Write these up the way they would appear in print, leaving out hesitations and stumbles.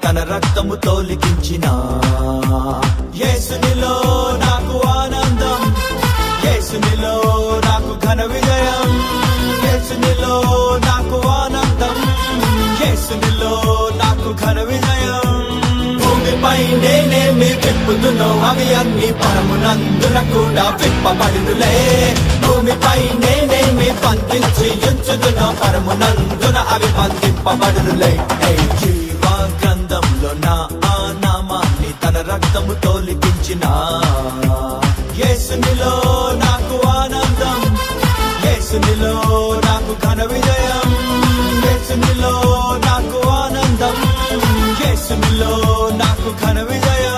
తన రక్తముతో లిఖించిన యేసునిలో నాకు ఆనందం, యేసునిలో నాకు ఘన విజయం, యేసునిలో నాకు ఆనందం, యేసునిలో నాకు ఘన విజయం. భూమిపై నేనేమి విప్పుదునో అవి అన్ని పరమునందున కూడా విప్పబడునులే. భూమిపై నేనేమి బంధించి ఉంచుదునో పరమునందున అవి బంధింపబడునులే. జీవ గ్రంథంలో నా ఆ నామాన్ని తన రక్తముతో లిఖించిన యేసునిలో నాకు ఆనందం, యేసునిలో నాకు ఘన విజయం, యేసునిలో నాకు ఆనందం, యేసునిలో నాకు ఘన విజయం.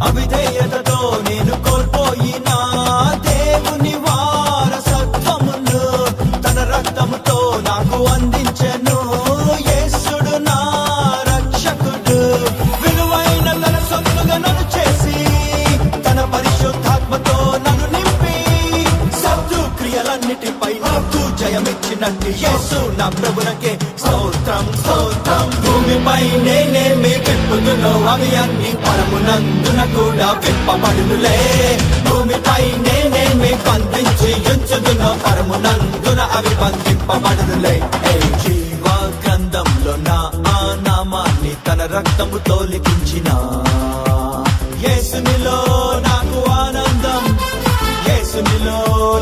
అవిధేయతతో నేను కోల్పోయిన దేవుని వారసత్వమును తన రక్తముతో నాకు అందించెను. యేసుడు నా రక్షకుడు, విలువైన తన సొత్తుగా నన్ను చేసి తన పరిశుద్ధాత్మతో నన్ను నింపి శత్రు క్రియలన్నిటిపై నాకు జయమిచ్చినట్టు యేసు నా ప్రభునకే స్తోత్రం స్తోత్రం. భూమిపై నేనేమి విప్పుదునో అవి అన్ని పరమునందున కూడా విప్పబడునులే. భూమిపై నేనేమి బంధించి ఉంచుదునో పరమునందున అవి బంధింపబడునులే. జీవ గ్రంథంలో నా ఆ నామాన్ని తన రక్తముతో లిఖించిన యేసునిలో నాకు ఆనందం, యేసునిలో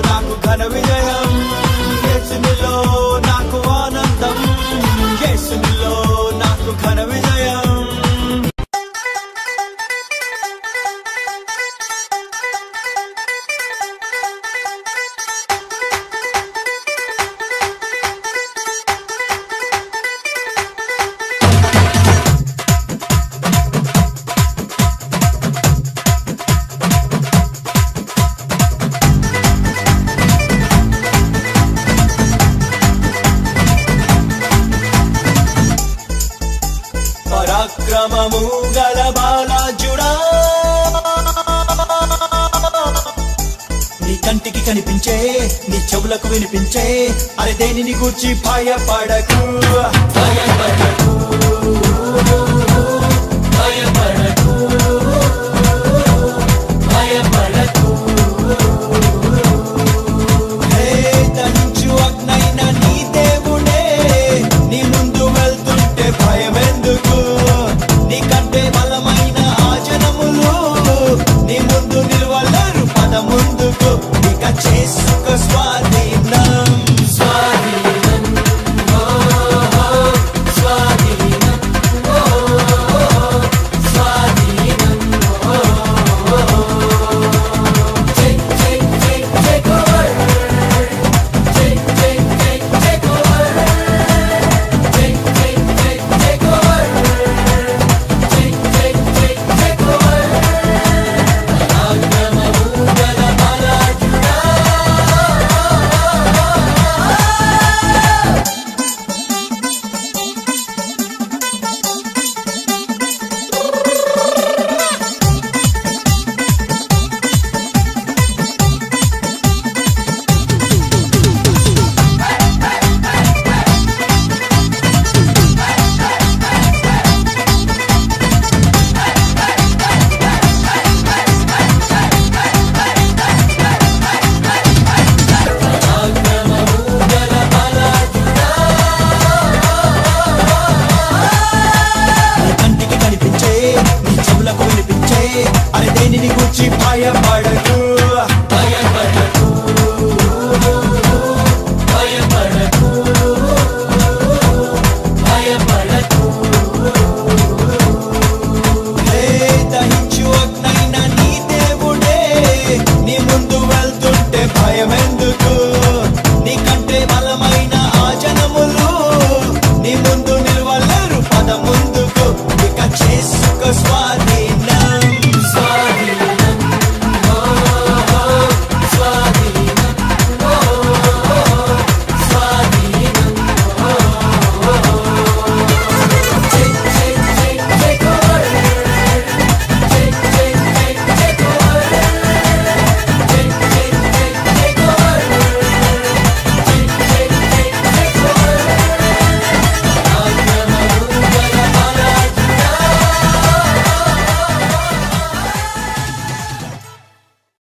నాకు ఘన విజయం, యేసునిలో నాకు ఆనందం, యేసునిలో నాకు ఘన విజయం. పరాక్రమము గల బాలాజుడా, నీ కంటికి కనిపించే, నీ చెవులకు వినిపించే, అరే దేనిని గూర్చి భయపడకు, భయపడకు.